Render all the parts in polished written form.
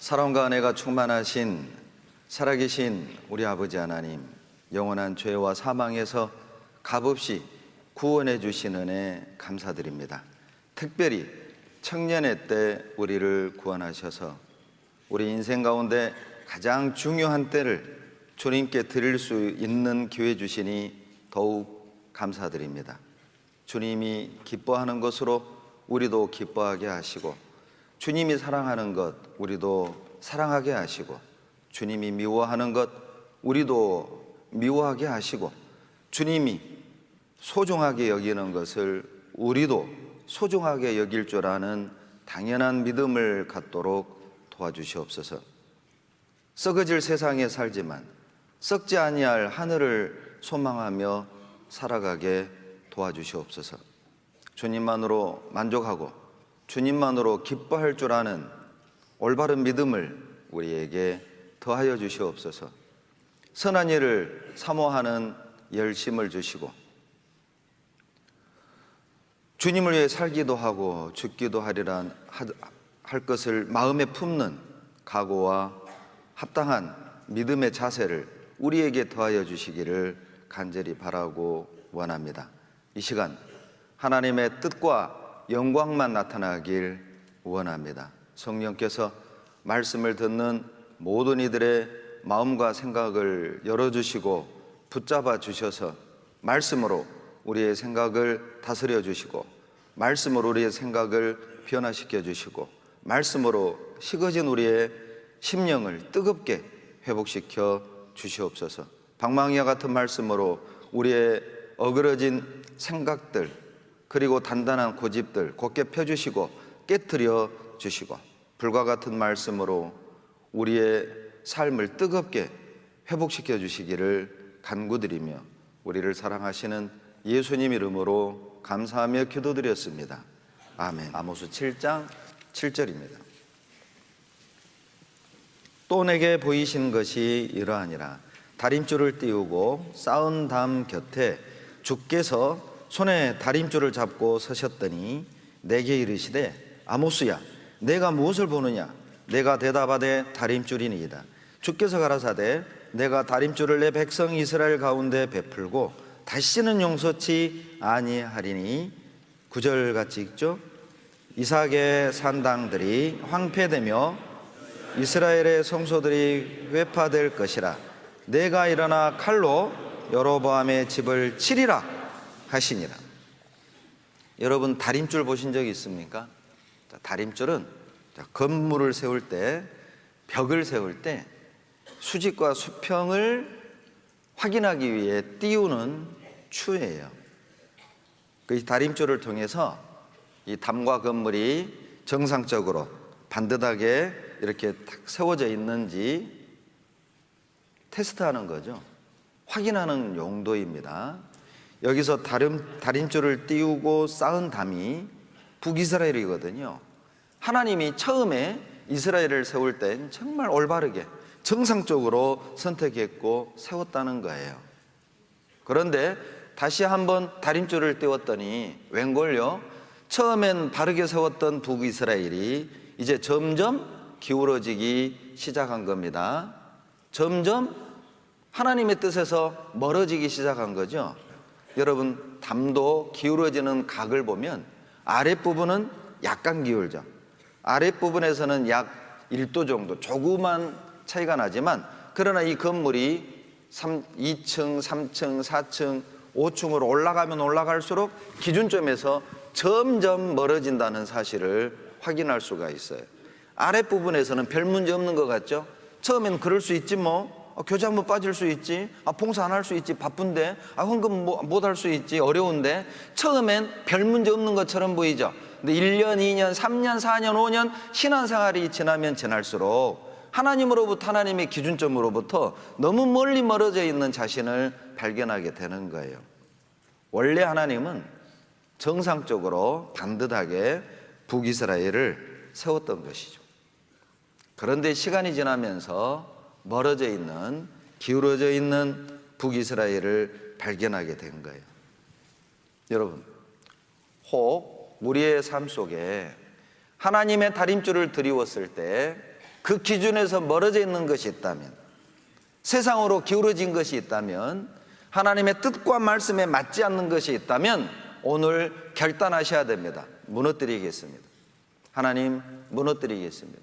사랑과 은혜가 충만하신 살아계신 우리 아버지 하나님, 영원한 죄와 사망에서 값없이 구원해 주신 은혜 감사드립니다. 특별히 청년의 때 우리를 구원하셔서 우리 인생 가운데 가장 중요한 때를 주님께 드릴 수 있는 기회 주시니 더욱 감사드립니다. 주님이 기뻐하는 것으로 우리도 기뻐하게 하시고, 주님이 사랑하는 것 우리도 사랑하게 하시고, 주님이 미워하는 것 우리도 미워하게 하시고, 주님이 소중하게 여기는 것을 우리도 소중하게 여길 줄 아는 당연한 믿음을 갖도록 도와주시옵소서. 썩어질 세상에 살지만 썩지 아니할 하늘을 소망하며 살아가게 도와주시옵소서. 주님만으로 만족하고 주님만으로 기뻐할 줄 아는 올바른 믿음을 우리에게 더하여 주시옵소서. 선한 일을 사모하는 열심을 주시고, 주님을 위해 살기도 하고 죽기도 하리란 할 것을 마음에 품는 각오와 합당한 믿음의 자세를 우리에게 더하여 주시기를 간절히 바라고 원합니다. 이 시간 하나님의 뜻과 영광만 나타나길 원합니다. 성령께서 말씀을 듣는 모든 이들의 마음과 생각을 열어주시고 붙잡아 주셔서 말씀으로 우리의 생각을 다스려 주시고, 말씀으로 우리의 생각을 변화시켜 주시고, 말씀으로 식어진 우리의 심령을 뜨겁게 회복시켜 주시옵소서. 방망이와 같은 말씀으로 우리의 어그러진 생각들, 그리고 단단한 고집들 곧게 펴주시고 깨트려 주시고, 불과 같은 말씀으로 우리의 삶을 뜨겁게 회복시켜 주시기를 간구드리며 우리를 사랑하시는 예수님 이름으로 감사하며 기도드렸습니다. 아멘. 아모스 7장 7절입니다. 또 내게 보이신 것이 이러하니라. 다림줄을 띄우고 쌓은 담 곁에 주께서 손에 다림줄을 잡고 서셨더니 내게 이르시되, 아모스야, 내가 무엇을 보느냐? 내가 대답하되 다림줄이니이다. 주께서 가라사대, 내가 다림줄을 내 백성 이스라엘 가운데 베풀고 다시는 용서치 아니하리니. 9절같이 읽죠. 이삭의 산당들이 황폐되며 이스라엘의 성소들이 회파될 것이라. 내가 일어나 칼로 여로보암의 집을 치리라 하시니라. 여러분, 다림줄 보신 적 있습니까? 다림줄은 건물을 세울 때, 벽을 세울 때 수직과 수평을 확인하기 위해 띄우는 추예요. 그 다림줄을 통해서 이 담과 건물이 정상적으로 반듯하게 이렇게 딱 세워져 있는지 테스트하는 거죠. 확인하는 용도입니다. 여기서 다림줄을 띄우고 쌓은 담이 북이스라엘이거든요. 하나님이 처음에 이스라엘을 세울 땐 정말 올바르게 정상적으로 선택했고 세웠다는 거예요. 그런데 다시 한번 다림줄을 띄웠더니 웬걸요? 처음엔 바르게 세웠던 북이스라엘이 이제 점점 기울어지기 시작한 겁니다. 점점 하나님의 뜻에서 멀어지기 시작한 거죠. 여러분, 담도 기울어지는 각을 보면 아랫부분은 약간 기울죠. 아랫부분에서는 약 1도 정도 조그만 차이가 나지만, 그러나 이 건물이 2층, 3층, 4층, 5층으로 올라가면 올라갈수록 기준점에서 점점 멀어진다는 사실을 확인할 수가 있어요. 아랫부분에서는 별 문제 없는 것 같죠? 처음엔 그럴 수 있지 뭐, 교재 한번 빠질 수 있지, 봉사 안 할 수 있지, 바쁜데, 헌금 못 할 수 있지, 어려운데, 처음엔 별 문제 없는 것처럼 보이죠? 근데 1년, 2년, 3년, 4년, 5년 신앙생활이 지나면 지날수록 하나님으로부터, 하나님의 기준점으로부터 너무 멀리 멀어져 있는 자신을 발견하게 되는 거예요. 원래 하나님은 정상적으로 반듯하게 북이스라엘을 세웠던 것이죠. 그런데 시간이 지나면서 멀어져 있는, 기울어져 있는 북이스라엘을 발견하게 된 거예요. 여러분, 혹 우리의 삶 속에 하나님의 다림줄을 드리웠을 때 그 기준에서 멀어져 있는 것이 있다면, 세상으로 기울어진 것이 있다면, 하나님의 뜻과 말씀에 맞지 않는 것이 있다면 오늘 결단하셔야 됩니다. 무너뜨리겠습니다. 하나님, 무너뜨리겠습니다.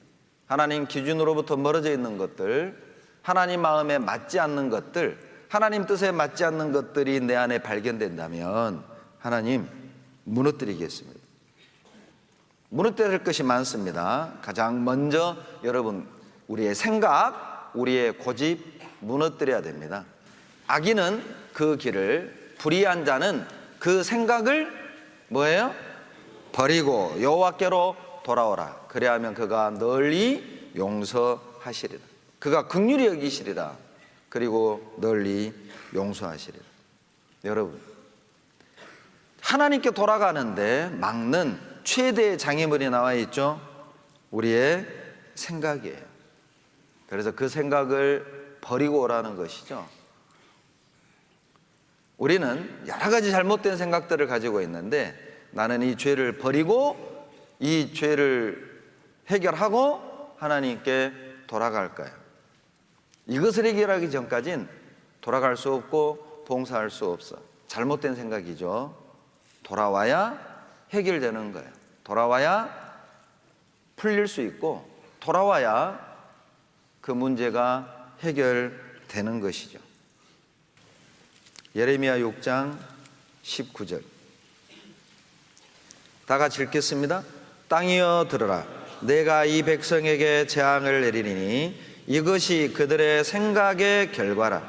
하나님 기준으로부터 멀어져 있는 것들, 하나님 마음에 맞지 않는 것들, 하나님 뜻에 맞지 않는 것들이 내 안에 발견된다면 하나님, 무너뜨리겠습니다. 무너뜨릴 것이 많습니다. 가장 먼저 여러분, 우리의 생각, 우리의 고집 무너뜨려야 됩니다. 악인은 그 길을, 불의한 자는 그 생각을 뭐예요? 버리고 여호와께로 돌아오라. 그래야하면 그가 널리 용서하시리라. 그가 긍휼히 여기시리라. 그리고 널리 용서하시리라. 여러분, 하나님께 돌아가는데 막는 최대의 장애물이 나와 있죠. 우리의 생각이에요. 그래서 그 생각을 버리고 오라는 것이죠. 우리는 여러 가지 잘못된 생각들을 가지고 있는데, 나는 이 죄를 버리고 이 죄를 해결하고 하나님께 돌아갈까요? 이것을 해결하기 전까진 돌아갈 수 없고 봉사할 수 없어. 잘못된 생각이죠. 돌아와야 해결되는 거예요. 돌아와야 풀릴 수 있고, 돌아와야 그 문제가 해결되는 것이죠. 예레미야 6장 19절 다 같이 읽겠습니다. 땅이여 들으라. 내가 이 백성에게 재앙을 내리니 이것이 그들의 생각의 결과라.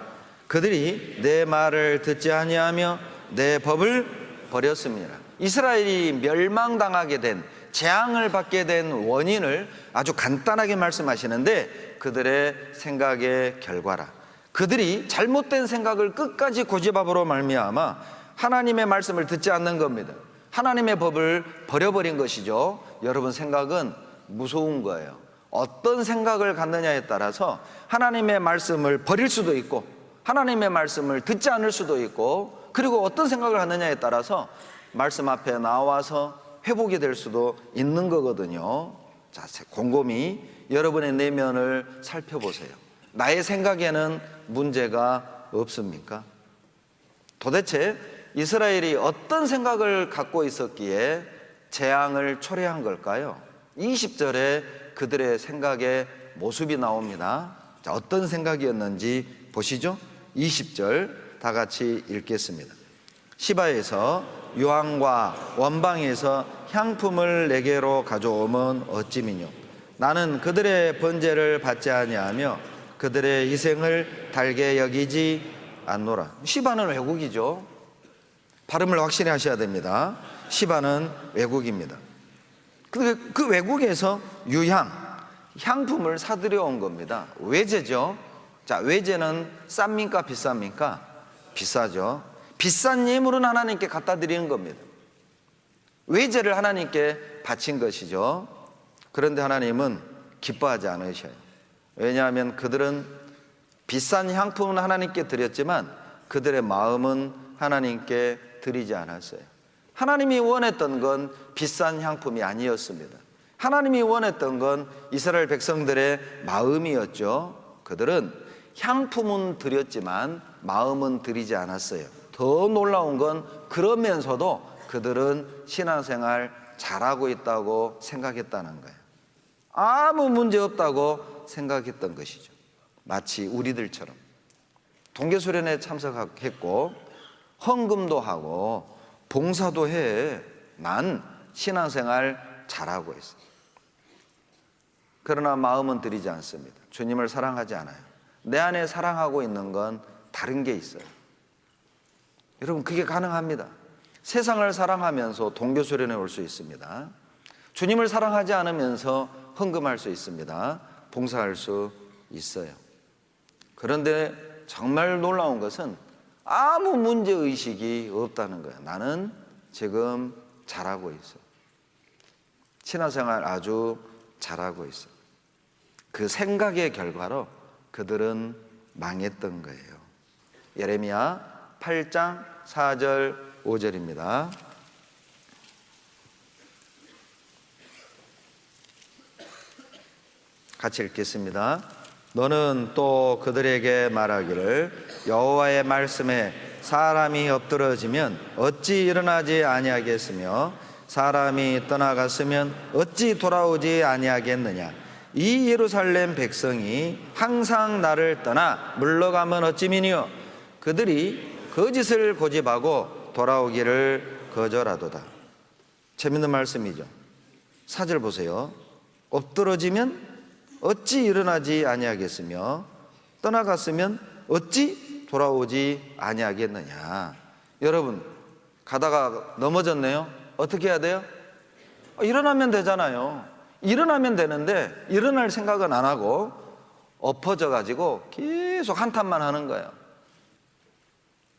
그들이 내 말을 듣지 아니하며 내 법을 버렸습니다. 이스라엘이 멸망당하게 된, 재앙을 받게 된 원인을 아주 간단하게 말씀하시는데, 그들의 생각의 결과라. 그들이 잘못된 생각을 끝까지 고집함으로 말미암아 하나님의 말씀을 듣지 않는 겁니다. 하나님의 법을 버려버린 것이죠. 여러분, 생각은 무서운 거예요. 어떤 생각을 갖느냐에 따라서 하나님의 말씀을 버릴 수도 있고, 하나님의 말씀을 듣지 않을 수도 있고, 그리고 어떤 생각을 갖느냐에 따라서 말씀 앞에 나와서 회복이 될 수도 있는 거거든요. 자, 곰곰이 여러분의 내면을 살펴보세요. 나의 생각에는 문제가 없습니까? 도대체 이스라엘이 어떤 생각을 갖고 있었기에 재앙을 초래한 걸까요? 20절에 그들의 생각의 모습이 나옵니다. 자, 어떤 생각이었는지 보시죠. 20절 다 같이 읽겠습니다. 시바에서 유황과 원방에서 향품을 내게로 가져오면 어찌미뇨. 나는 그들의 번제를 받지 아니하며 그들의 희생을 달게 여기지 않노라. 시바는 외국이죠. 발음을 확실히 하셔야 됩니다. 시바는 외국입니다. 그 외국에서 유향, 향품을 사들여 온 겁니다. 외제죠. 자, 외제는 쌉니까 비쌉니까? 비싸죠. 비싼 예물은 하나님께 갖다 드리는 겁니다. 외제를 하나님께 바친 것이죠. 그런데 하나님은 기뻐하지 않으셔요. 왜냐하면 그들은 비싼 향품은 하나님께 드렸지만 그들의 마음은 하나님께 드리지 않았어요. 하나님이 원했던 건 비싼 향품이 아니었습니다. 하나님이 원했던 건 이스라엘 백성들의 마음이었죠. 그들은 향품은 드렸지만 마음은 드리지 않았어요. 더 놀라운 건 그러면서도 그들은 신앙생활 잘하고 있다고 생각했다는 거예요. 아무 문제 없다고 생각했던 것이죠. 마치 우리들처럼 동계수련회 참석했고 헌금도 하고 봉사도 해. 난 신앙생활 잘하고 있어. 그러나 마음은 드리지 않습니다. 주님을 사랑하지 않아요. 내 안에 사랑하고 있는 건 다른 게 있어요. 여러분, 그게 가능합니다. 세상을 사랑하면서 동교수련회 올 수 있습니다. 주님을 사랑하지 않으면서 헌금할 수 있습니다. 봉사할 수 있어요. 그런데 정말 놀라운 것은 아무 문제의식이 없다는 거예요. 나는 지금 잘하고 있어. 신앙생활 아주 잘하고 있어. 그 생각의 결과로 그들은 망했던 거예요. 예레미야 8장 4절 5절입니다. 같이 읽겠습니다. 너는 또 그들에게 말하기를 여호와의 말씀에 사람이 엎드러지면 어찌 일어나지 아니하겠으며 사람이 떠나갔으면 어찌 돌아오지 아니하겠느냐. 이 예루살렘 백성이 항상 나를 떠나 물러가면 어찌미니요. 그들이 거짓을 고집하고 돌아오기를 거절하도다. 재밌는 말씀이죠. 4절 보세요. 엎드러지면 어찌 일어나지 아니하겠으며 떠나갔으면 어찌 돌아오지 아니하겠느냐. 여러분, 가다가 넘어졌네요. 어떻게 해야 돼요? 일어나면 되잖아요. 일어나면 되는데 일어날 생각은 안 하고 엎어져 가지고 계속 한탄만 하는 거예요.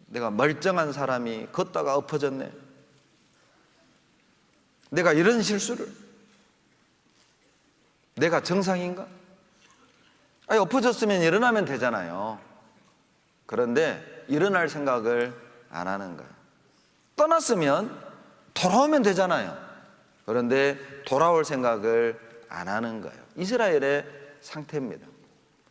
내가 멀쩡한 사람이 걷다가 엎어졌네. 내가 이런 실수를, 내가 정상인가? 아니, 엎어졌으면 일어나면 되잖아요. 그런데 일어날 생각을 안 하는 거예요. 떠났으면 돌아오면 되잖아요. 그런데 돌아올 생각을 안 하는 거예요. 이스라엘의 상태입니다.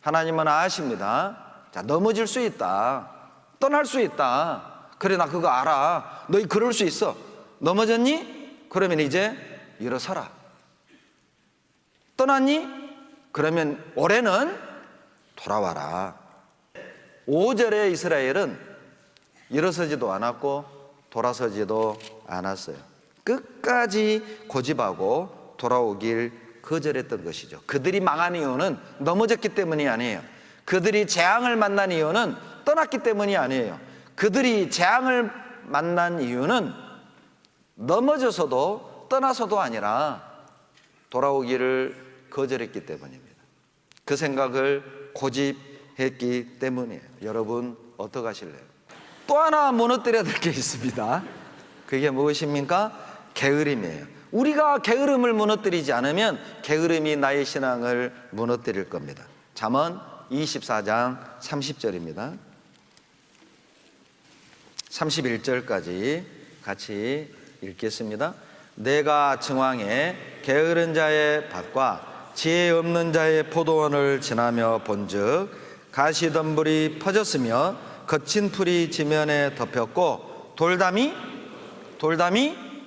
하나님은 아십니다. 자, 넘어질 수 있다. 떠날 수 있다. 그래, 나 그거 알아. 너희 그럴 수 있어. 넘어졌니? 그러면 이제 일어서라. 떠났니? 그러면 올해는 돌아와라. 5절에 이스라엘은 일어서지도 않았고 돌아서지도 않았어요. 끝까지 고집하고 돌아오길 거절했던 것이죠. 그들이 망한 이유는 넘어졌기 때문이 아니에요. 그들이 재앙을 만난 이유는 떠났기 때문이 아니에요. 그들이 재앙을 만난 이유는 넘어져서도 떠나서도 아니라 돌아오기를 거절했기 때문입니다. 그 생각을 고집했기 때문이에요. 여러분, 어떻게 하실래요? 또 하나 무너뜨려야 될 게 있습니다. 그게 무엇입니까? 게으름이에요. 우리가 게으름을 무너뜨리지 않으면 게으름이 나의 신앙을 무너뜨릴 겁니다. 잠언 24장 30절입니다. 31절까지 같이 읽겠습니다. 내가 정황에 게으른 자의 밭과 지혜 없는 자의 포도원을 지나며 본즉 가시덤불이 퍼졌으며 거친 풀이 지면에 덮였고 돌담이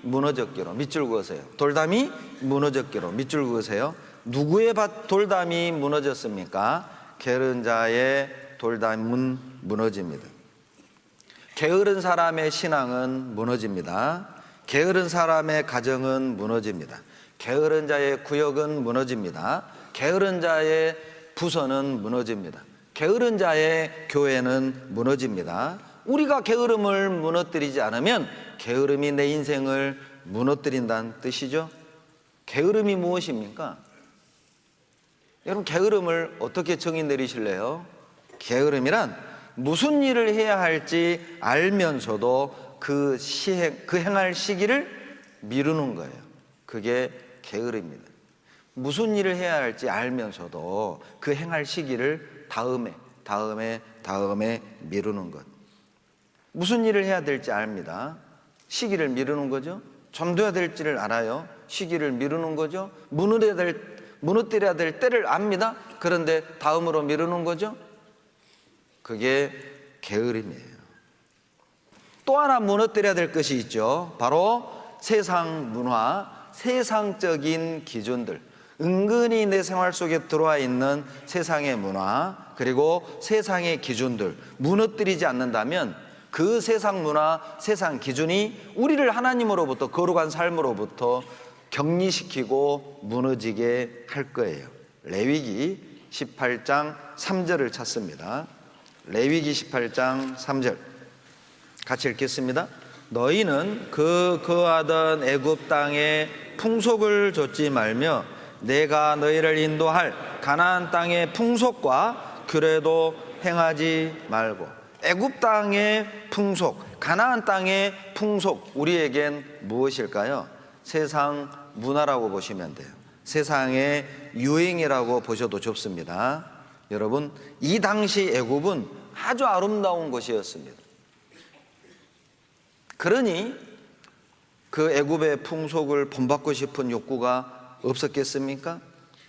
무너졌기로. 밑줄 그으세요. 돌담이 무너졌기로. 밑줄 그으세요. 누구의 밭 돌담이 무너졌습니까? 게으른 자의 돌담은 무너집니다. 게으른 사람의 신앙은 무너집니다. 게으른 사람의 가정은 무너집니다. 게으른 자의 구역은 무너집니다. 게으른 자의 부서는 무너집니다. 게으른 자의 교회는 무너집니다. 우리가 게으름을 무너뜨리지 않으면 게으름이 내 인생을 무너뜨린다는 뜻이죠. 게으름이 무엇입니까? 여러분, 게으름을 어떻게 정의 내리실래요? 게으름이란 무슨 일을 해야 할지 알면서도 그 행할 시기를 미루는 거예요. 그게 게으름입니다. 무슨 일을 해야 할지 알면서도 그 행할 시기를 다음에 미루는 것. 무슨 일을 해야 될지 압니다. 시기를 미루는 거죠. 전도해야 될지를 알아요. 시기를 미루는 거죠. 무너뜨려야 될 때를 압니다. 그런데 다음으로 미루는 거죠. 그게 게으름이에요. 또 하나 무너뜨려야 될 것이 있죠. 바로 세상 문화, 세상적인 기준들. 은근히 내 생활 속에 들어와 있는 세상의 문화, 그리고 세상의 기준들 무너뜨리지 않는다면 그 세상 문화, 세상 기준이 우리를 하나님으로부터, 거룩한 삶으로부터 격리시키고 무너지게 할 거예요. 레위기 18장 3절을 찾습니다. 레위기 18장 3절 같이 읽겠습니다. 너희는 거하던 애굽 땅의 풍속을 좇지 말며 내가 너희를 인도할 가나안 땅의 풍속과 규례도 행하지 말고. 애굽 땅의 풍속, 가나안 땅의 풍속, 우리에겐 무엇일까요? 세상 문화라고 보시면 돼요. 세상의 유행이라고 보셔도 좋습니다. 여러분, 이 당시 애굽은 아주 아름다운 곳이었습니다. 그러니 그 애굽의 풍속을 본받고 싶은 욕구가 없었겠습니까?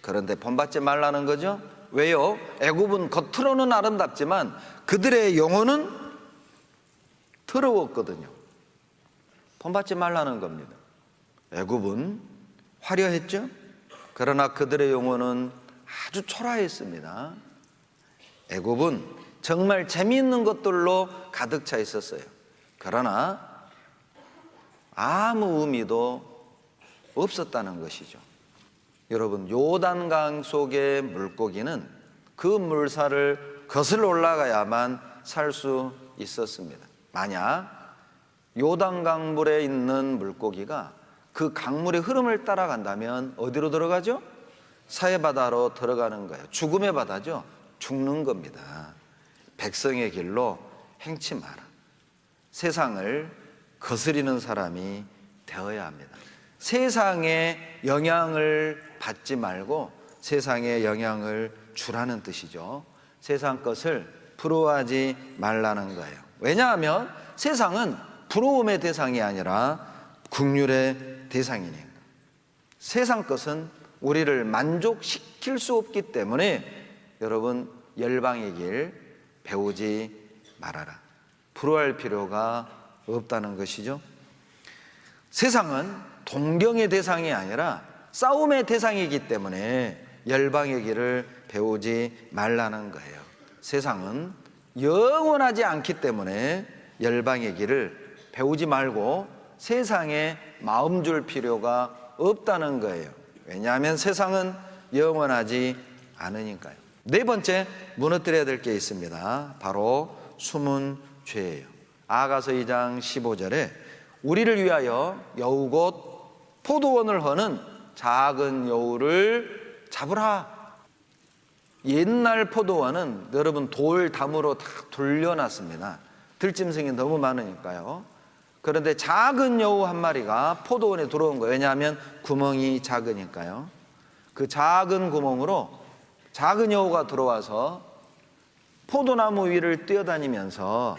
그런데 본받지 말라는 거죠. 왜요? 애굽은 겉으로는 아름답지만 그들의 영혼은 더러웠거든요. 본받지 말라는 겁니다. 애굽은 화려했죠. 그러나 그들의 영혼은 아주 초라했습니다. 애굽은 정말 재미있는 것들로 가득 차 있었어요. 그러나 아무 의미도 없었다는 것이죠. 여러분, 요단강 속의 물고기는 그 물살을 거슬러 올라가야만 살 수 있었습니다. 만약 요단강 물에 있는 물고기가 그 강물의 흐름을 따라간다면 어디로 들어가죠? 사해바다로 들어가는 거예요. 죽음의 바다죠. 죽는 겁니다. 백성의 길로 행치 마라. 세상을 거스리는 사람이 되어야 합니다. 세상에 영향을 받지 말고 세상에 영향을 주라는 뜻이죠. 세상 것을 부러워하지 말라는 거예요. 왜냐하면 세상은 부러움의 대상이 아니라 긍휼의 대상이니까. 세상 것은 우리를 만족시킬 수 없기 때문에 여러분, 열방의 길 배우지 말아라. 부러워할 필요가 없다는 것이죠. 세상은 동경의 대상이 아니라 싸움의 대상이기 때문에 열방의 길을 배우지 말라는 거예요. 세상은 영원하지 않기 때문에 열방의 길을 배우지 말고 세상에 마음 줄 필요가 없다는 거예요. 왜냐하면 세상은 영원하지 않으니까요. 네 번째, 무너뜨려야 될 게 있습니다. 바로 숨은 죄예요. 아가서 2장 15절에 우리를 위하여 여우 곧 포도원을 허는 작은 여우를 잡으라. 옛날 포도원은 여러분 돌담으로 다 돌려놨습니다. 들짐승이 너무 많으니까요. 그런데 작은 여우 한 마리가 포도원에 들어온 거예요. 왜냐하면 구멍이 작으니까요. 그 작은 구멍으로 작은 여우가 들어와서 포도나무 위를 뛰어다니면서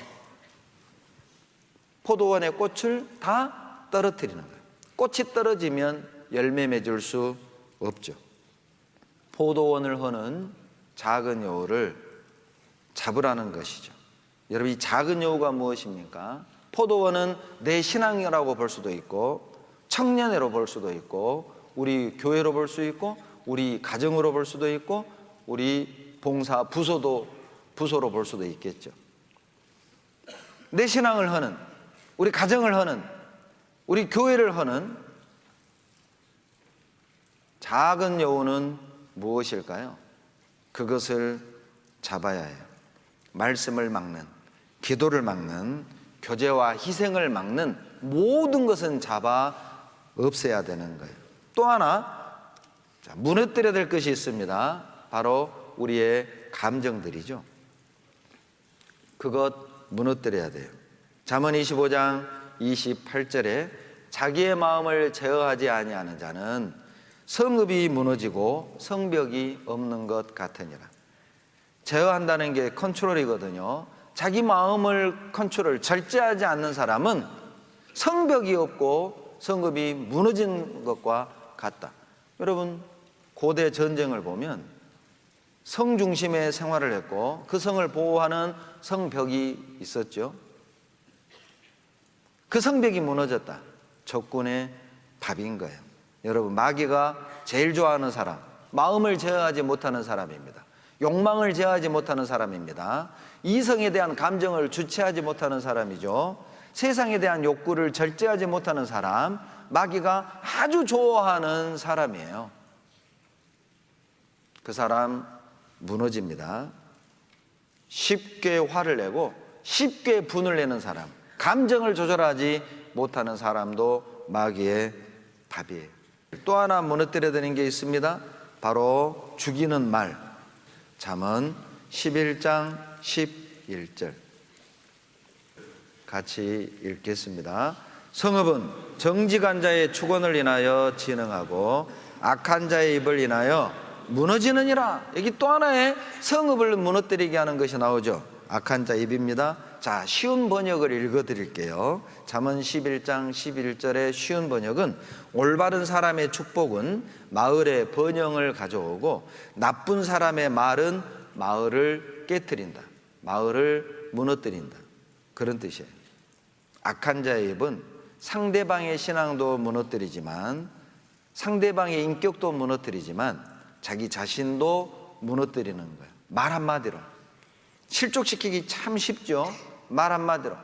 포도원의 꽃을 다 떨어뜨리는 거예요. 꽃이 떨어지면 열매 맺을 수 없죠. 포도원을 허는 작은 여우를 잡으라는 것이죠. 여러분, 이 작은 여우가 무엇입니까? 포도원은 내 신앙이라고 볼 수도 있고 청년회로 볼 수도 있고 우리 교회로 볼 수 있고 우리 가정으로 볼 수도 있고 우리 봉사 부서로 볼 수도 있겠죠. 내 신앙을 허는, 우리 가정을 허는, 우리 교회를 허는 작은 여우는 무엇일까요? 그것을 잡아야 해요. 말씀을 막는, 기도를 막는, 교제와 희생을 막는 모든 것은 잡아 없애야 되는 거예요. 또 하나 무너뜨려야 될 것이 있습니다. 바로 우리의 감정들이죠. 그것 무너뜨려야 돼요. 잠언 25장 28절에 자기의 마음을 제어하지 아니하는 자는 성읍이 무너지고 성벽이 없는 것 같으니라. 제어한다는 게 컨트롤이거든요. 자기 마음을 컨트롤, 절제하지 않는 사람은 성벽이 없고 성읍이 무너진 것과 같다. 여러분, 고대 전쟁을 보면 성 중심의 생활을 했고 그 성을 보호하는 성벽이 있었죠. 그 성벽이 무너졌다. 적군의 밥인 거예요. 여러분, 마귀가 제일 좋아하는 사람, 마음을 제어하지 못하는 사람입니다. 욕망을 제어하지 못하는 사람입니다. 이성에 대한 감정을 주체하지 못하는 사람이죠. 세상에 대한 욕구를 절제하지 못하는 사람, 마귀가 아주 좋아하는 사람이에요. 그 사람 무너집니다. 쉽게 화를 내고 쉽게 분을 내는 사람, 감정을 조절하지 못하는 사람도 마귀의 밥이에요. 또 하나 무너뜨려야 되는 게 있습니다. 바로 죽이는 말. 잠언 11장 11절 같이 읽겠습니다. 성읍은 정직한 자의 축원을 인하여 진흥하고 악한 자의 입을 인하여 무너지느니라. 여기 또 하나의 성읍을 무너뜨리게 하는 것이 나오죠. 악한 자 입입니다. 자, 쉬운 번역을 읽어드릴게요. 잠언 11장 11절의 쉬운 번역은 올바른 사람의 축복은 마을에 번영을 가져오고 나쁜 사람의 말은 마을을 깨트린다, 마을을 무너뜨린다, 그런 뜻이에요. 악한 자의 입은 상대방의 신앙도 무너뜨리지만, 상대방의 인격도 무너뜨리지만 자기 자신도 무너뜨리는 거예요. 말 한마디로 실족시키기 참 쉽죠. 말 한마디로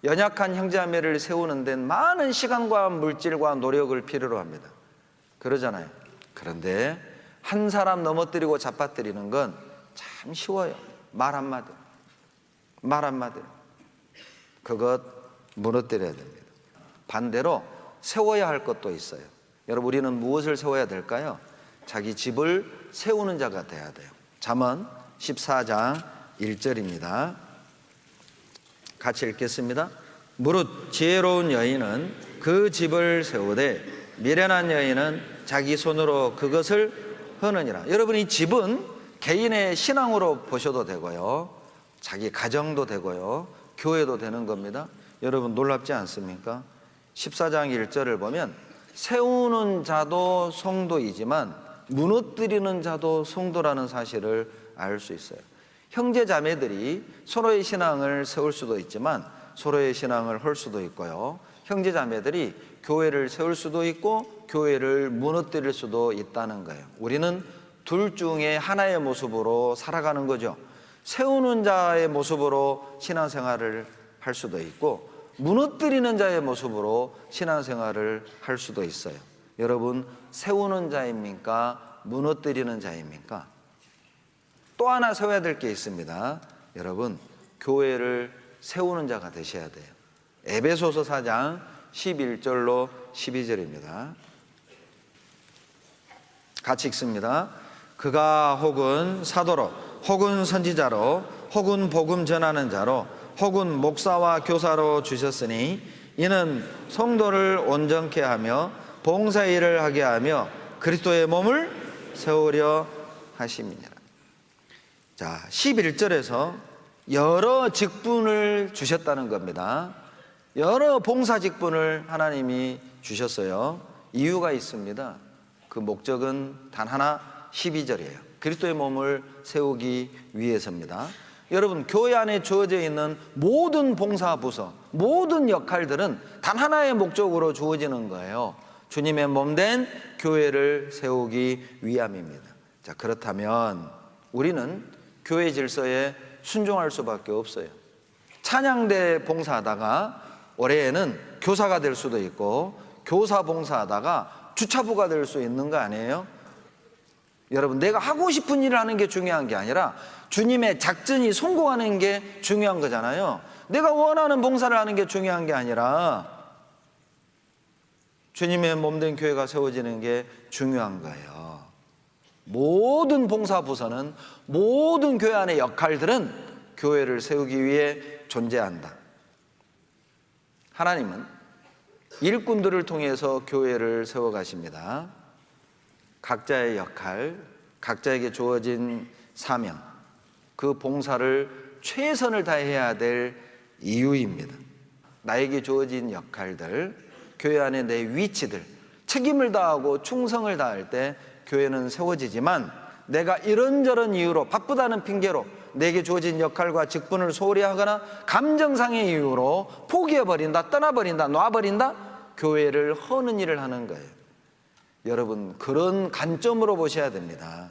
연약한 형제자매를 세우는 데는 많은 시간과 물질과 노력을 필요로 합니다. 그러잖아요. 그런데 한 사람 넘어뜨리고 잡아뜨리는 건 참 쉬워요. 말 한마디로, 말 한마디로 그것 무너뜨려야 됩니다. 반대로 세워야 할 것도 있어요. 여러분, 우리는 무엇을 세워야 될까요? 자기 집을 세우는 자가 돼야 돼요. 잠언 14장 1절입니다. 같이 읽겠습니다. 무릇 지혜로운 여인은 그 집을 세우되 미련한 여인은 자기 손으로 그것을 허느니라. 여러분, 이 집은 개인의 신앙으로 보셔도 되고요, 자기 가정도 되고요, 교회도 되는 겁니다. 여러분, 놀랍지 않습니까? 14장 1절을 보면 세우는 자도 성도이지만 무너뜨리는 자도 성도라는 사실을 알 수 있어요. 형제 자매들이 서로의 신앙을 세울 수도 있지만 서로의 신앙을 헐 수도 있고요, 형제 자매들이 교회를 세울 수도 있고 교회를 무너뜨릴 수도 있다는 거예요. 우리는 둘 중에 하나의 모습으로 살아가는 거죠. 세우는 자의 모습으로 신앙생활을 할 수도 있고 무너뜨리는 자의 모습으로 신앙생활을 할 수도 있어요. 여러분, 세우는 자입니까? 무너뜨리는 자입니까? 또 하나 세워야 될 게 있습니다. 여러분, 교회를 세우는 자가 되셔야 돼요. 에베소서 4장 11절로 12절입니다. 같이 읽습니다. 그가 혹은 사도로 혹은 선지자로 혹은 복음 전하는 자로 혹은 목사와 교사로 주셨으니 이는 성도를 온전케 하며 봉사일을 하게 하며 그리스도의 몸을 세우려 하심이니라. 자, 11절에서 여러 직분을 주셨다는 겁니다. 여러 봉사 직분을 하나님이 주셨어요. 이유가 있습니다. 그 목적은 단 하나, 12절이에요. 그리스도의 몸을 세우기 위해서입니다. 여러분, 교회 안에 주어져 있는 모든 봉사 부서, 모든 역할들은 단 하나의 목적으로 주어지는 거예요. 주님의 몸된 교회를 세우기 위함입니다. 자, 그렇다면 우리는 교회 질서에 순종할 수밖에 없어요. 찬양대 봉사하다가 올해에는 교사가 될 수도 있고 교사 봉사하다가 주차부가 될 수 있는 거 아니에요? 여러분, 내가 하고 싶은 일을 하는 게 중요한 게 아니라 주님의 작전이 성공하는 게 중요한 거잖아요. 내가 원하는 봉사를 하는 게 중요한 게 아니라 주님의 몸된 교회가 세워지는 게 중요한 거예요. 모든 봉사부서는, 모든 교회 안의 역할들은 교회를 세우기 위해 존재한다. 하나님은 일꾼들을 통해서 교회를 세워가십니다. 각자의 역할, 각자에게 주어진 사명, 그 봉사를 최선을 다해야 될 이유입니다. 나에게 주어진 역할들, 교회 안에 내 위치들, 책임을 다하고 충성을 다할 때 교회는 세워지지만 내가 이런저런 이유로, 바쁘다는 핑계로 내게 주어진 역할과 직분을 소홀히 하거나 감정상의 이유로 포기해버린다, 떠나버린다, 놔버린다, 교회를 허는 일을 하는 거예요. 여러분, 그런 관점으로 보셔야 됩니다.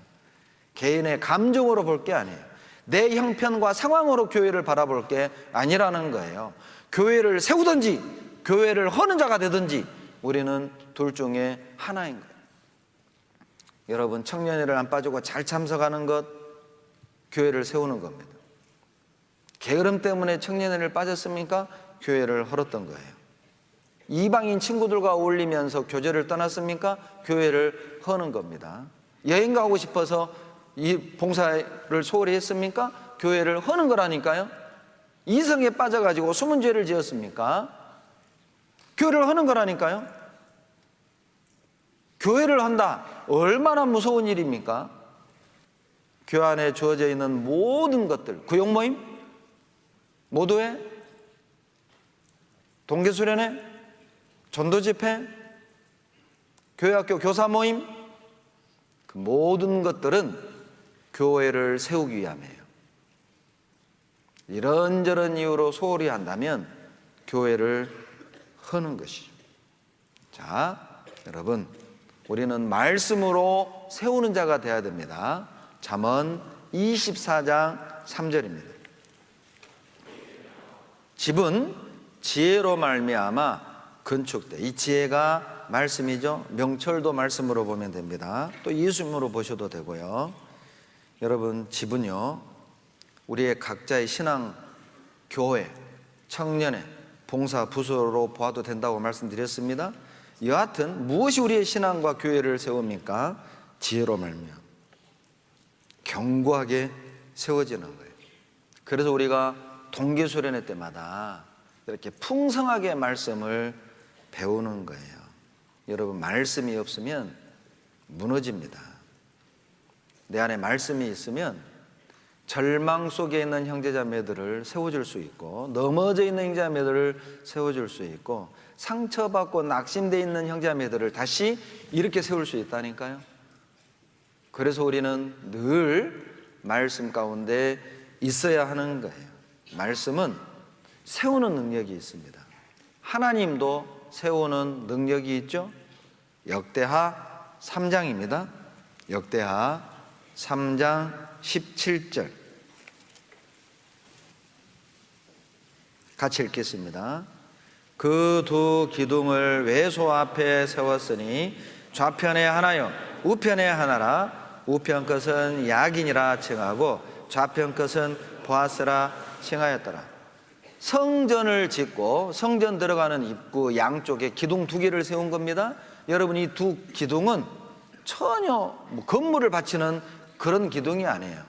개인의 감정으로 볼 게 아니에요. 내 형편과 상황으로 교회를 바라볼 게 아니라는 거예요. 교회를 세우든지 교회를 허는 자가 되든지 우리는 둘 중에 하나인 거예요. 여러분, 청년회를 안 빠지고 잘 참석하는 것, 교회를 세우는 겁니다. 게으름 때문에 청년회를 빠졌습니까? 교회를 헐었던 거예요. 이방인 친구들과 어울리면서 교제를 떠났습니까? 교회를 허는 겁니다. 여행 가고 싶어서 이 봉사를 소홀히 했습니까? 교회를 허는 거라니까요. 이성에 빠져가지고 숨은 죄를 지었습니까? 교회를 허는 거라니까요. 교회를 한다, 얼마나 무서운 일입니까? 교회 안에 주어져 있는 모든 것들, 구역 모임, 모도회, 동계수련회, 전도집회, 교회학교 교사 모임, 그 모든 것들은 교회를 세우기 위함이에요. 이런저런 이유로 소홀히 한다면 교회를 허는 것이죠. 자, 여러분, 우리는 말씀으로 세우는 자가 되어야 됩니다. 잠언 24장 3절입니다. 집은 지혜로 말미암아 건축돼. 이 지혜가 말씀이죠. 명철도 말씀으로 보면 됩니다. 또 예수님으로 보셔도 되고요. 여러분, 집은요, 우리의 각자의 신앙, 교회, 청년회, 봉사, 부서로 보아도 된다고 말씀드렸습니다. 여하튼 무엇이 우리의 신앙과 교회를 세웁니까? 지혜로 말미암아 견고하게 세워지는 거예요. 그래서 우리가 동계수련회 때마다 이렇게 풍성하게 말씀을 배우는 거예요. 여러분, 말씀이 없으면 무너집니다. 내 안에 말씀이 있으면 절망 속에 있는 형제자매들을 세워줄 수 있고, 넘어져 있는 형제자매들을 세워줄 수 있고, 상처받고 낙심되어 있는 형제자매들을 다시 이렇게 세울 수 있다니까요. 그래서 우리는 늘 말씀 가운데 있어야 하는 거예요. 말씀은 세우는 능력이 있습니다. 하나님도 세우는 능력이 있죠. 역대하 3장입니다. 역대하 3장 17절 같이 읽겠습니다. 그 두 기둥을 외소 앞에 세웠으니 좌편에 하나요 우편에 하나라. 우편 것은 야긴이라 칭하고 좌편 것은 보아스라 칭하였더라. 성전을 짓고 성전 들어가는 입구 양쪽에 기둥 두 개를 세운 겁니다. 여러분, 이 두 기둥은 전혀 건물을 바치는 그런 기둥이 아니에요.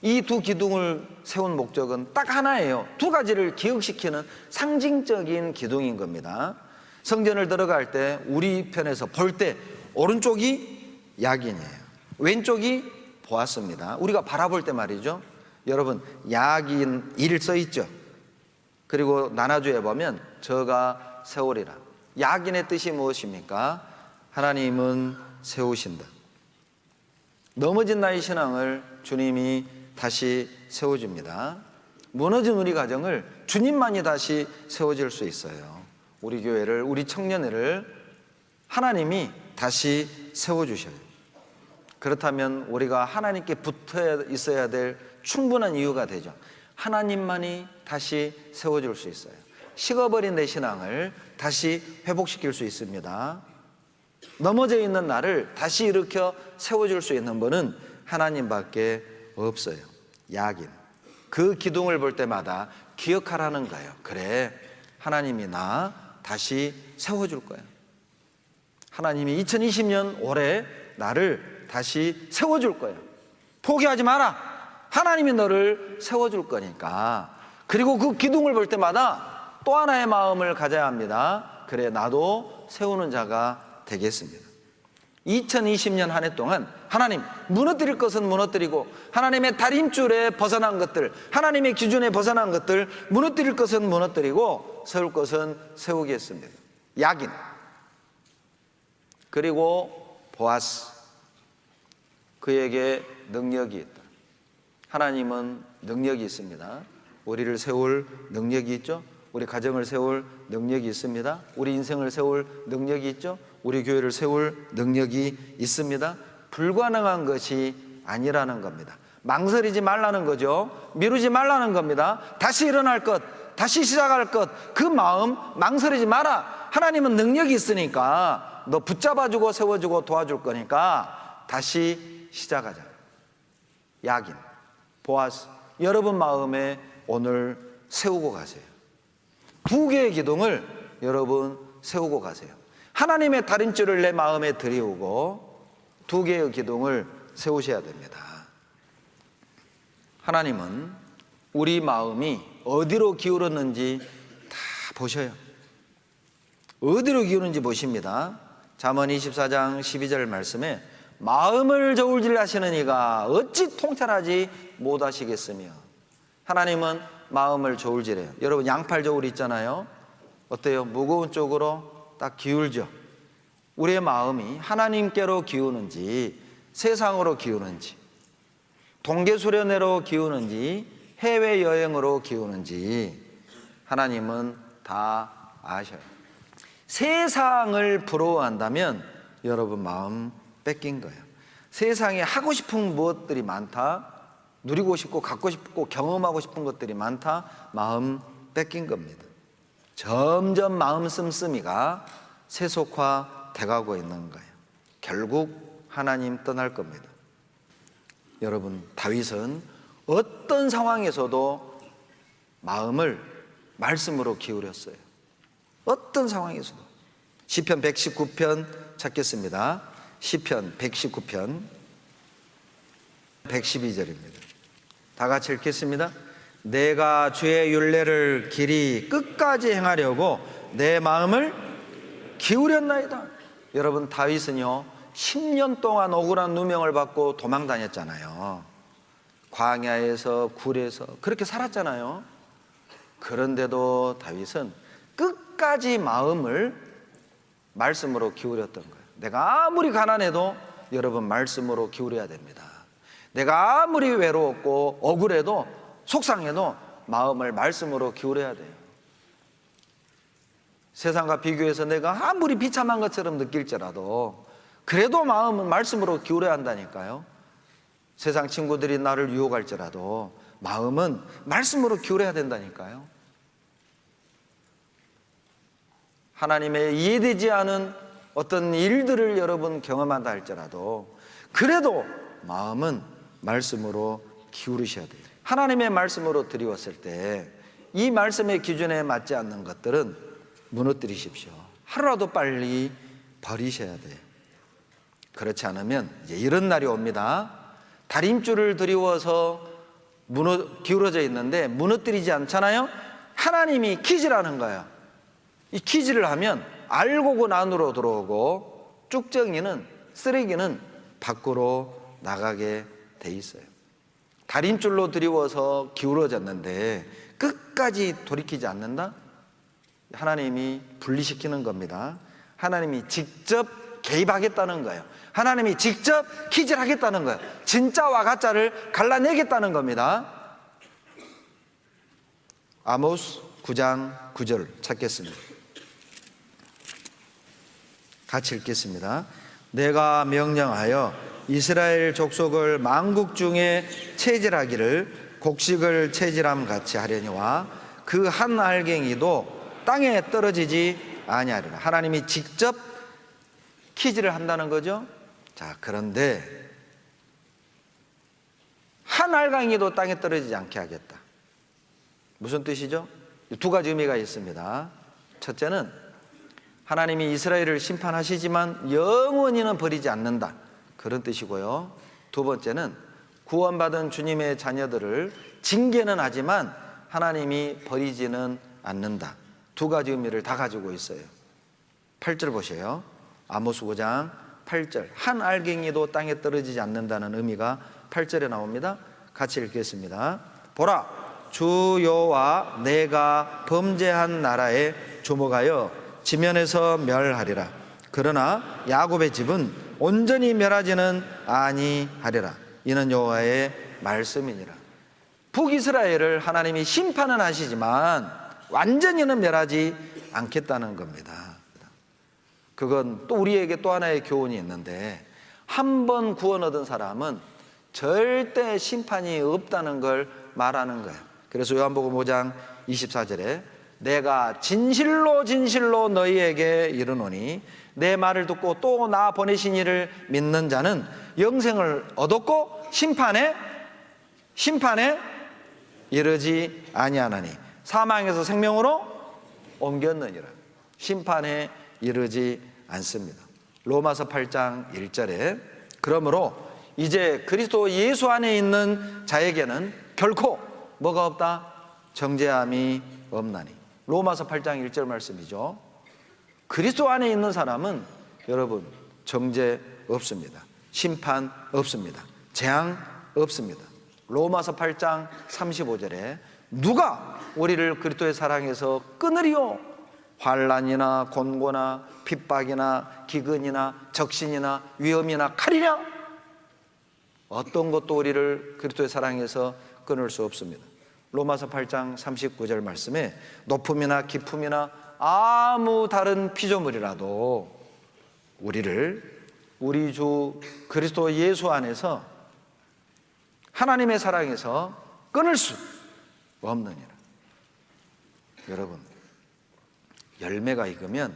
이 두 기둥을 세운 목적은 딱 하나예요. 두 가지를 기억시키는 상징적인 기둥인 겁니다. 성전을 들어갈 때 우리 편에서 볼 때 오른쪽이 야긴이에요. 왼쪽이 보았습니다. 우리가 바라볼 때 말이죠. 여러분, 야긴 1 써 있죠. 그리고 나눠주에 보면 저가 세우리라. 야긴의 뜻이 무엇입니까? 하나님은 세우신다. 넘어진 나의 신앙을 주님이 다시 세워줍니다. 무너진 우리 가정을 주님만이 다시 세워줄 수 있어요. 우리 교회를, 우리 청년회를 하나님이 다시 세워주셔요. 그렇다면 우리가 하나님께 붙어 있어야 될 충분한 이유가 되죠. 하나님만이 다시 세워줄 수 있어요. 식어버린 내 신앙을 다시 회복시킬 수 있습니다. 넘어져 있는 나를 다시 일으켜 세워줄 수 있는 분은 하나님밖에 없어요. 야긴. 그 기둥을 볼 때마다 기억하라는 거예요. 그래, 하나님이 나 다시 세워줄 거야. 하나님이 2020년 올해 나를 다시 세워줄 거야. 포기하지 마라. 하나님이 너를 세워줄 거니까. 그리고 그 기둥을 볼 때마다 또 하나의 마음을 가져야 합니다. 그래, 나도 세우는 자가 되겠습니다. 2020년 한 해 동안 하나님, 무너뜨릴 것은 무너뜨리고 하나님의 다림줄에 벗어난 것들, 하나님의 기준에 벗어난 것들, 무너뜨릴 것은 무너뜨리고 세울 것은 세우겠습니다. 야긴. 그리고 보아스. 그에게 능력이 있다. 하나님은 능력이 있습니다. 우리를 세울 능력이 있죠. 우리 가정을 세울 능력이 있습니다. 우리 인생을 세울 능력이 있죠. 우리 교회를 세울 능력이 있습니다. 불가능한 것이 아니라는 겁니다. 망설이지 말라는 거죠. 미루지 말라는 겁니다. 다시 일어날 것, 다시 시작할 것, 그 마음 망설이지 마라. 하나님은 능력이 있으니까 너 붙잡아주고 세워주고 도와줄 거니까 다시 시작하자. 야긴, 보아스, 여러분 마음에 오늘 세우고 가세요. 두 개의 기둥을 여러분 세우고 가세요. 하나님의 다림줄을 내 마음에 들이우고 두 개의 기둥을 세우셔야 됩니다. 하나님은 우리 마음이 어디로 기울었는지 다 보셔요. 어디로 기울는지 보십니다. 잠언 24장 12절 말씀에 마음을 저울질 하시는 이가 어찌 통찰하지 못하시겠으며. 하나님은 마음을 저울질해요. 여러분, 양팔 저울 있잖아요. 어때요? 무거운 쪽으로 딱 기울죠. 우리의 마음이 하나님께로 기우는지 세상으로 기우는지, 동계수련회로 기우는지 해외여행으로 기우는지 하나님은 다 아셔요. 세상을 부러워한다면 여러분 마음 뺏긴 거예요. 세상에 하고 싶은 무엇들이 많다, 누리고 싶고 갖고 싶고 경험하고 싶은 것들이 많다, 마음 뺏긴 겁니다. 점점 마음 씀씀이가 세속화 돼가고 있는 거예요. 결국 하나님 떠날 겁니다. 여러분, 다윗은 어떤 상황에서도 마음을 말씀으로 기울였어요. 어떤 상황에서도. 시편 119편 찾겠습니다. 시편 119편 112절입니다. 다 같이 읽겠습니다. 내가 주의 율례를 길이 끝까지 행하려고 내 마음을 기울였나이다. 여러분, 다윗은요 10년 동안 억울한 누명을 받고 도망 다녔잖아요. 광야에서 굴에서 그렇게 살았잖아요. 그런데도 다윗은 끝까지 마음을 말씀으로 기울였던 거예요. 내가 아무리 가난해도 여러분 말씀으로 기울여야 됩니다. 내가 아무리 외로웠고 억울해도 속상해도 마음을 말씀으로 기울여야 돼요. 세상과 비교해서 내가 아무리 비참한 것처럼 느낄지라도 그래도 마음은 말씀으로 기울여야 한다니까요. 세상 친구들이 나를 유혹할지라도 마음은 말씀으로 기울여야 된다니까요. 하나님의 이해되지 않은 어떤 일들을 여러분 경험한다 할지라도 그래도 마음은 말씀으로 기울이셔야 돼요. 하나님의 말씀으로 드리웠을 때 이 말씀의 기준에 맞지 않는 것들은 무너뜨리십시오. 하루라도 빨리 버리셔야 돼요. 그렇지 않으면 이제 이런 날이 옵니다. 다림줄을 드리워서 기울어져 있는데 무너뜨리지 않잖아요. 하나님이 키질하는 거예요. 이 키질을 하면 알곡은 안으로 들어오고 쭉정이는, 쓰레기는 밖으로 나가게 돼 있어요. 다림줄로 드리워서 기울어졌는데 끝까지 돌이키지 않는다? 하나님이 분리시키는 겁니다. 하나님이 직접 개입하겠다는 거예요. 하나님이 직접 키질하겠다는 거예요. 진짜와 가짜를 갈라내겠다는 겁니다. 아모스 9장 9절 찾겠습니다. 같이 읽겠습니다. 내가 명령하여 이스라엘 족속을 만국 중에 체질하기를 곡식을 체질함 같이 하려니와 그 한 알갱이도 땅에 떨어지지 아니하리라. 하나님이 직접 키질을 한다는 거죠. 자, 그런데 한 알갱이도 땅에 떨어지지 않게 하겠다. 무슨 뜻이죠? 두 가지 의미가 있습니다. 첫째는 하나님이 이스라엘을 심판하시지만 영원히는 버리지 않는다, 그런 뜻이고요. 두 번째는 구원받은 주님의 자녀들을 징계는 하지만 하나님이 버리지는 않는다. 두 가지 의미를 다 가지고 있어요. 8절 보세요. 아모스 5장 8절. 한 알갱이도 땅에 떨어지지 않는다는 의미가 8절에 나옵니다. 같이 읽겠습니다. 보라, 주 여호와 내가 범죄한 나라에 주목하여 지면에서 멸하리라. 그러나 야곱의 집은 온전히 멸하지는 아니하리라. 이는 여호와의 말씀이니라. 북이스라엘을 하나님이 심판은 하시지만 완전히는 멸하지 않겠다는 겁니다. 그건 또 우리에게 또 하나의 교훈이 있는데, 한 번 구원 얻은 사람은 절대 심판이 없다는 걸 말하는 거예요. 그래서 요한복음 5장 24절에 내가 진실로 진실로 너희에게 이르노니 내 말을 듣고 또 나 보내신 이를 믿는 자는 영생을 얻었고 심판에 이르지 아니하나니 사망에서 생명으로 옮겼느니라. 심판에 이르지 않습니다. 로마서 8장 1절에 그러므로 이제 그리스도 예수 안에 있는 자에게는 결코 뭐가 없다? 정죄함이 없나니. 로마서 8장 1절 말씀이죠. 그리스도 안에 있는 사람은 여러분 정죄 없습니다. 심판 없습니다. 재앙 없습니다. 로마서 8장 35절에 누가 우리를 그리스도의 사랑에서 끊으리요? 환난이나 곤고나 핍박이나 기근이나 적신이나 위험이나 칼이냐? 어떤 것도 우리를 그리스도의 사랑에서 끊을 수 없습니다. 로마서 8장 39절 말씀에 높음이나 깊음이나 아무 다른 피조물이라도 우리를 우리 주 그리스도 예수 안에서 하나님의 사랑에서 끊을 수 없느니라. 여러분, 열매가 익으면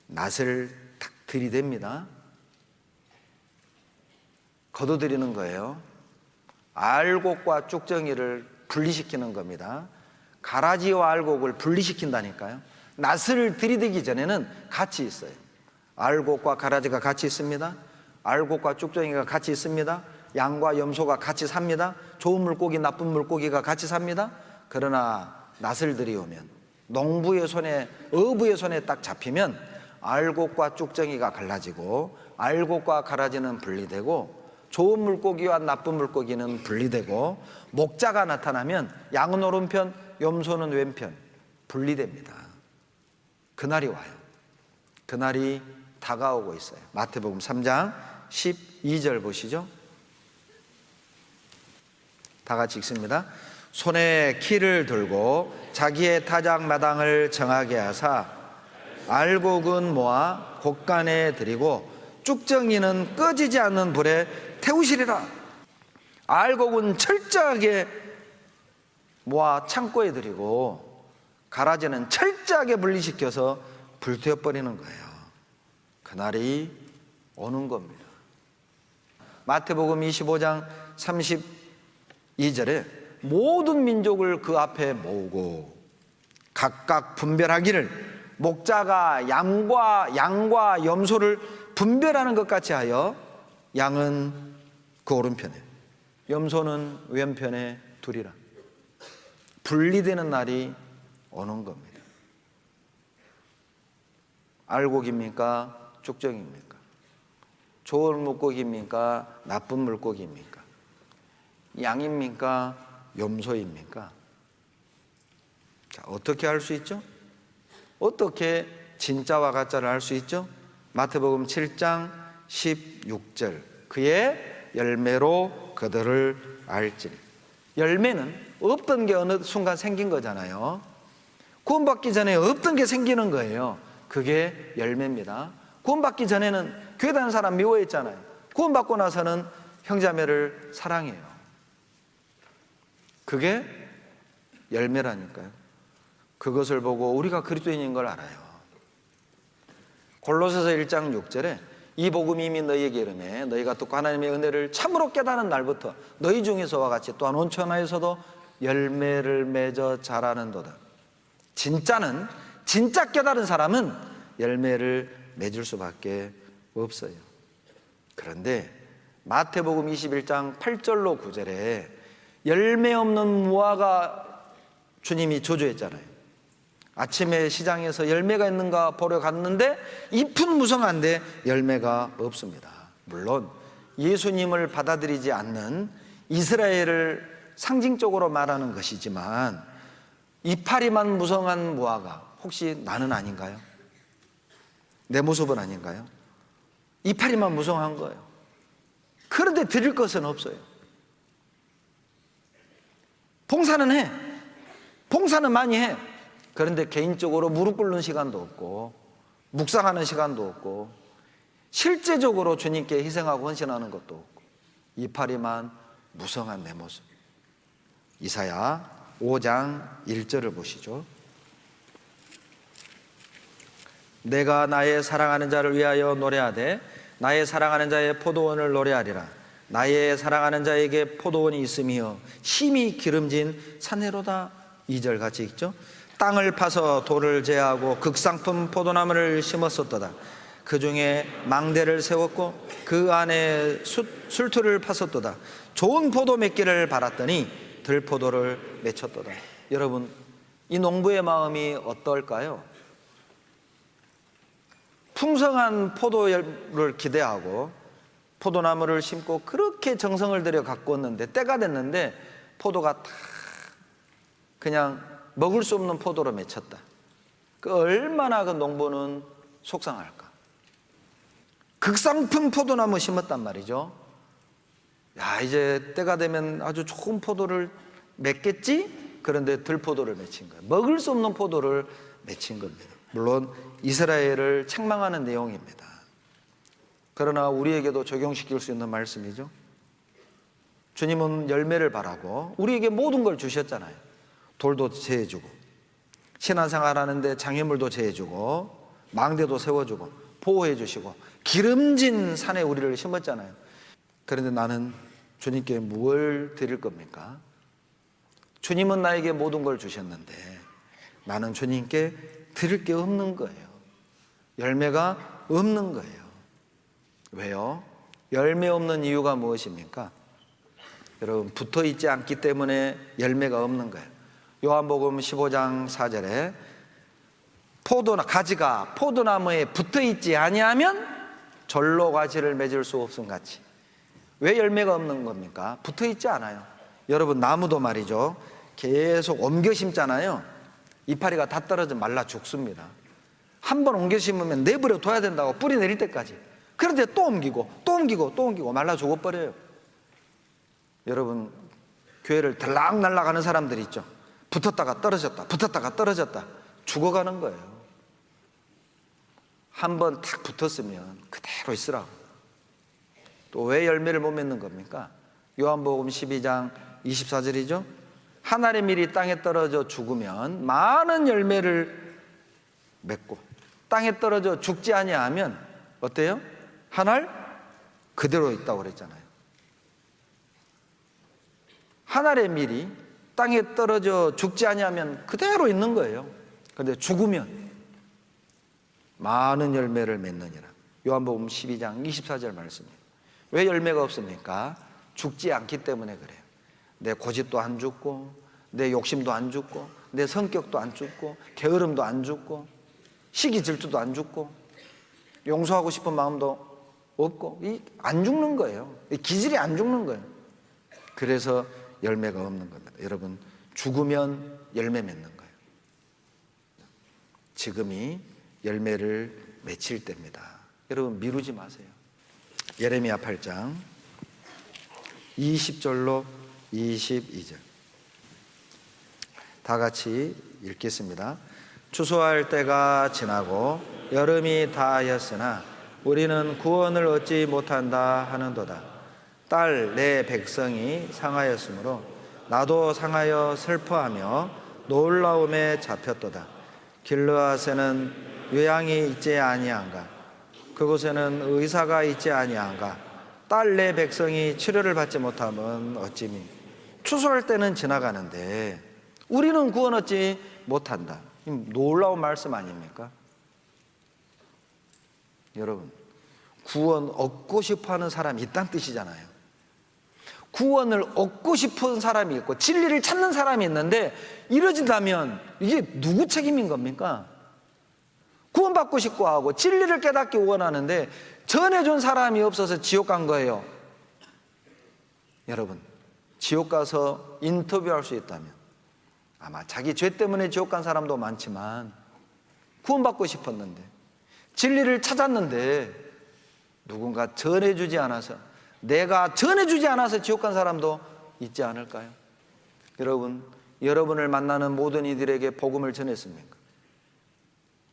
낫을 탁 들이댑니다. 거둬들이는 거예요. 알곡과 쭉정이를 분리시키는 겁니다. 가라지와 알곡을 분리시킨다니까요. 낫을 들이대기 전에는 같이 있어요. 알곡과 가라지가 같이 있습니다. 알곡과 쭉정이가 같이 있습니다. 양과 염소가 같이 삽니다. 좋은 물고기, 나쁜 물고기가 같이 삽니다. 그러나 낫을 들이오면, 농부의 손에, 어부의 손에 딱 잡히면 알곡과 쭉정이가 갈라지고 알곡과 가라지는 분리되고 좋은 물고기와 나쁜 물고기는 분리되고 목자가 나타나면 양은 오른편, 염소는 왼편 분리됩니다. 그날이 와요. 그날이 다가오고 있어요. 마태복음 3장 12절 보시죠. 다 같이 읽습니다. 손에 키를 들고 자기의 타작마당을 정하게 하사 알곡은 모아 곳간에 들이고 쭉정이는 꺼지지 않는 불에 태우시리라. 알곡은 철저하게 모아 창고에 들이고 가라지는 철저하게 분리시켜서 불태워버리는 거예요. 그날이 오는 겁니다. 마태복음 25장 32절에 모든 민족을 그 앞에 모으고 각각 분별하기를 목자가 양과 염소를 분별하는 것 같이 하여 양은 그 오른편에 염소는 왼편에 두리라. 분리되는 날이 오는 겁니다. 알곡입니까? 쭉정입니까? 좋은 물고기입니까? 나쁜 물고기입니까? 양입니까? 염소입니까? 자, 어떻게 할 수 있죠? 어떻게 진짜와 가짜를 알 수 있죠? 마태복음 7장 16절 그의 열매로 그들을 알지니. 열매는 없던 게 어느 순간 생긴 거잖아요. 구원받기 전에 없던 게 생기는 거예요. 그게 열매입니다. 구원받기 전에는 교회 다니는 사람 미워했잖아요. 구원받고 나서는 형제자매를 사랑해요. 그게 열매라니까요. 그것을 보고 우리가 그리스도인인 걸 알아요. 골로새서 1장 6절에 이 복음이 이미 너희에게 이르매 너희가 듣고 하나님의 은혜를 참으로 깨닫는 날부터 너희 중에서와 같이 또한 온천하에서도 열매를 맺어 자라는도다. 진짜 깨달은 사람은 열매를 맺을 수밖에 없어요. 그런데 마태복음 21장 8절로 9절에 열매 없는 무화과 주님이 저주했잖아요. 아침에 시장에서 열매가 있는가 보러 갔는데 잎은 무성한데 열매가 없습니다. 물론 예수님을 받아들이지 않는 이스라엘을 상징적으로 말하는 것이지만 이파리만 무성한 무화과, 혹시 나는 아닌가요? 내 모습은 아닌가요? 이파리만 무성한 거예요. 그런데 드릴 것은 없어요. 봉사는 해. 봉사는 많이 해. 그런데 개인적으로 무릎 꿇는 시간도 없고 묵상하는 시간도 없고 실제적으로 주님께 희생하고 헌신하는 것도 없고 이파리만 무성한 내 모습. 이사야 5장 1절을 보시죠. 내가 나의 사랑하는 자를 위하여 노래하되 나의 사랑하는 자의 포도원을 노래하리라. 나의 사랑하는 자에게 포도원이 있으며 심히 기름진 산해로다. 2절 같이 읽죠. 땅을 파서 돌을 제하고 극상품 포도나무를 심었었도다. 그 중에 망대를 세웠고 그 안에 술틀을 팠었도다. 좋은 포도 맺기를 바랐더니 들포도를 맺혔도다. 여러분, 이 농부의 마음이 어떨까요? 풍성한 포도를 기대하고 포도나무를 심고 그렇게 정성을 들여 가꾸었는데 때가 됐는데 포도가 다 그냥 먹을 수 없는 포도로 맺혔다. 그 얼마나 그 농부는 속상할까. 극상품 포도나무 심었단 말이죠. 야, 이제 때가 되면 아주 좋은 포도를 맺겠지? 그런데 들포도를 맺힌 거예요. 먹을 수 없는 포도를 맺힌 겁니다. 물론 이스라엘을 책망하는 내용입니다. 그러나 우리에게도 적용시킬 수 있는 말씀이죠. 주님은 열매를 바라고 우리에게 모든 걸 주셨잖아요. 돌도 제해주고, 신앙생활 하는데 장애물도 제해주고, 망대도 세워주고, 보호해 주시고, 기름진 산에 우리를 심었잖아요. 그런데 나는 주님께 무엇을 드릴 겁니까? 주님은 나에게 모든 걸 주셨는데 나는 주님께 드릴 게 없는 거예요. 열매가 없는 거예요. 왜요? 열매 없는 이유가 무엇입니까? 여러분, 붙어 있지 않기 때문에 열매가 없는 거예요. 요한복음 15장 4절에 가지가 포도나무에 붙어 있지 아니하면 절로 가지를 맺을 수 없음 같이. 왜 열매가 없는 겁니까? 붙어 있지 않아요. 여러분, 나무도 말이죠, 계속 옮겨 심잖아요. 이파리가 다 떨어져 말라 죽습니다. 한 번 옮겨 심으면 내버려 둬야 된다고, 뿌리 내릴 때까지. 그런데 또 옮기고 또 옮기고 또 옮기고 말라 죽어버려요. 여러분, 교회를 들락날락 하는 사람들이 있죠. 붙었다가 떨어졌다, 붙었다가 떨어졌다, 죽어가는 거예요. 한 번 탁 붙었으면 그대로 있으라고. 또 왜 열매를 못 맺는 겁니까? 요한복음 12장 24절이죠. 하늘의 밀이 땅에 떨어져 죽으면 많은 열매를 맺고, 땅에 떨어져 죽지 아니하면 어때요? 하늘 그대로 있다고 그랬잖아요. 하늘의 밀이 땅에 떨어져 죽지 아니하면 그대로 있는 거예요. 그런데 죽으면 많은 열매를 맺느니라. 요한복음 12장 24절 말씀이에요. 왜 열매가 없습니까? 죽지 않기 때문에 그래요. 내 고집도 안 죽고, 내 욕심도 안 죽고, 내 성격도 안 죽고, 게으름도 안 죽고, 시기 질투도 안 죽고, 용서하고 싶은 마음도 없고, 안 죽는 거예요. 기질이 안 죽는 거예요. 그래서 열매가 없는 겁니다. 여러분, 죽으면 열매 맺는 거예요. 지금이 열매를 맺힐 때입니다. 여러분, 미루지 마세요. 예레미야 8장 20절로 22절 다 같이 읽겠습니다. 추수할 때가 지나고 여름이 다하였으나 우리는 구원을 얻지 못한다 하는도다. 딸 내 백성이 상하였으므로 나도 상하여 슬퍼하며 놀라움에 잡혔도다. 길르앗에는 요양이 있지 아니한가? 그곳에는 의사가 있지 아니한가? 딸 내 백성이 치료를 받지 못하면 어찌니? 추수할 때는 지나가는데 우리는 구원 얻지 못한다. 놀라운 말씀 아닙니까? 여러분, 구원 얻고 싶어하는 사람이 있다는 뜻이잖아요. 구원을 얻고 싶은 사람이 있고 진리를 찾는 사람이 있는데 이러진다면 이게 누구 책임인 겁니까? 구원받고 싶고 하고 진리를 깨닫기 원하는데 전해준 사람이 없어서 지옥 간 거예요. 여러분, 지옥 가서 인터뷰할 수 있다면 아마 자기 죄 때문에 지옥 간 사람도 많지만 구원받고 싶었는데 진리를 찾았는데 누군가 전해주지 않아서, 내가 전해주지 않아서 지옥 간 사람도 있지 않을까요? 여러분, 여러분을 만나는 모든 이들에게 복음을 전했습니까?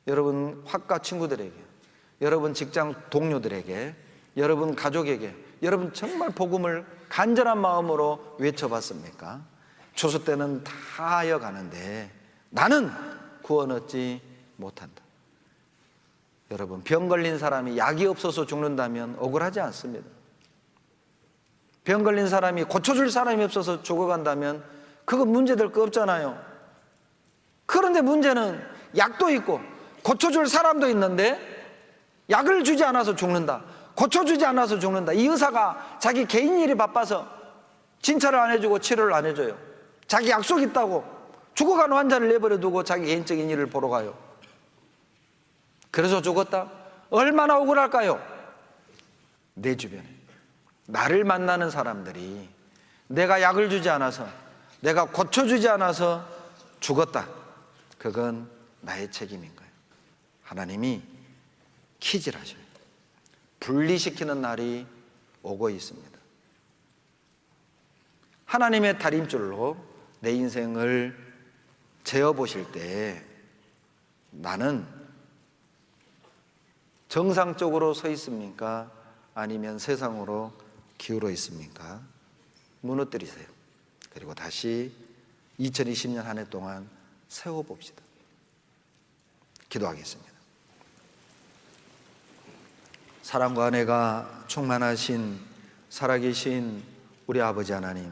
여러분 학과 친구들에게, 여러분 직장 동료들에게, 여러분 가족에게, 여러분 정말 복음을 간절한 마음으로 외쳐봤습니까? 추수 때는 다 하여 가는데 나는 구원 얻지 못한다. 여러분, 병 걸린 사람이 약이 없어서 죽는다면 억울하지 않습니다. 병 걸린 사람이 고쳐줄 사람이 없어서 죽어간다면 그거 문제될 거 없잖아요. 그런데 문제는 약도 있고 고쳐줄 사람도 있는데 약을 주지 않아서 죽는다, 고쳐주지 않아서 죽는다. 이 의사가 자기 개인 일이 바빠서 진찰을 안 해주고 치료를 안 해줘요. 자기 약속 있다고 죽어가는 환자를 내버려 두고 자기 개인적인 일을 보러 가요. 그래서 죽었다? 얼마나 억울할까요? 내 주변에 나를 만나는 사람들이 내가 약을 주지 않아서, 내가 고쳐주지 않아서 죽었다. 그건 나의 책임인 거예요. 하나님이 키질하셔요. 분리시키는 날이 오고 있습니다. 하나님의 다림줄로 내 인생을 재어보실 때 나는 정상적으로 서 있습니까? 아니면 세상으로 기울어 있습니까? 무너뜨리세요. 그리고 다시 2020년 한 해 동안 세워봅시다. 기도하겠습니다. 사랑과 은혜가 충만하신 살아계신 우리 아버지 하나님,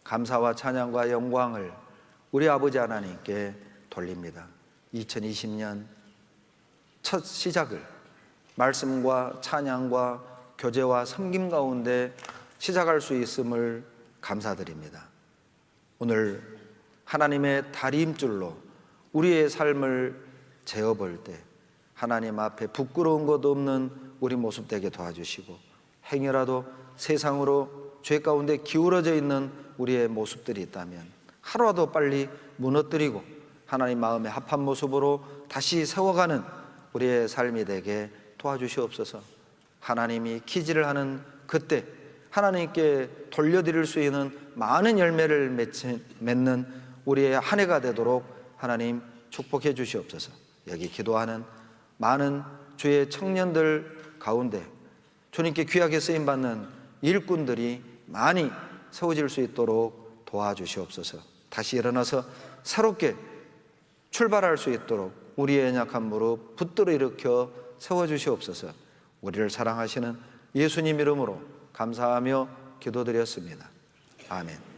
감사와 찬양과 영광을 우리 아버지 하나님께 돌립니다. 2020년 첫 시작을 말씀과 찬양과 교제와 섬김 가운데 시작할 수 있음을 감사드립니다. 오늘 하나님의 다림줄로 우리의 삶을 재어볼 때 하나님 앞에 부끄러운 것 없는 우리 모습 되게 도와주시고, 행여라도 세상으로 죄 가운데 기울어져 있는 우리의 모습들이 있다면 하루라도 빨리 무너뜨리고 하나님 마음에 합한 모습으로 다시 세워가는 우리의 삶이 되게 도와주시옵소서. 하나님이 키질을 하는 그때 하나님께 돌려드릴 수 있는 많은 열매를 맺는 우리의 한 해가 되도록 하나님 축복해 주시옵소서. 여기 기도하는 많은 주의 청년들 가운데 주님께 귀하게 쓰임받는 일꾼들이 많이 세워질 수 있도록 도와주시옵소서. 다시 일어나서 새롭게 출발할 수 있도록 우리의 연약한 무릎 붙들어 일으켜 세워주시옵소서. 우리를 사랑하시는 예수님 이름으로 감사하며 기도드렸습니다. 아멘.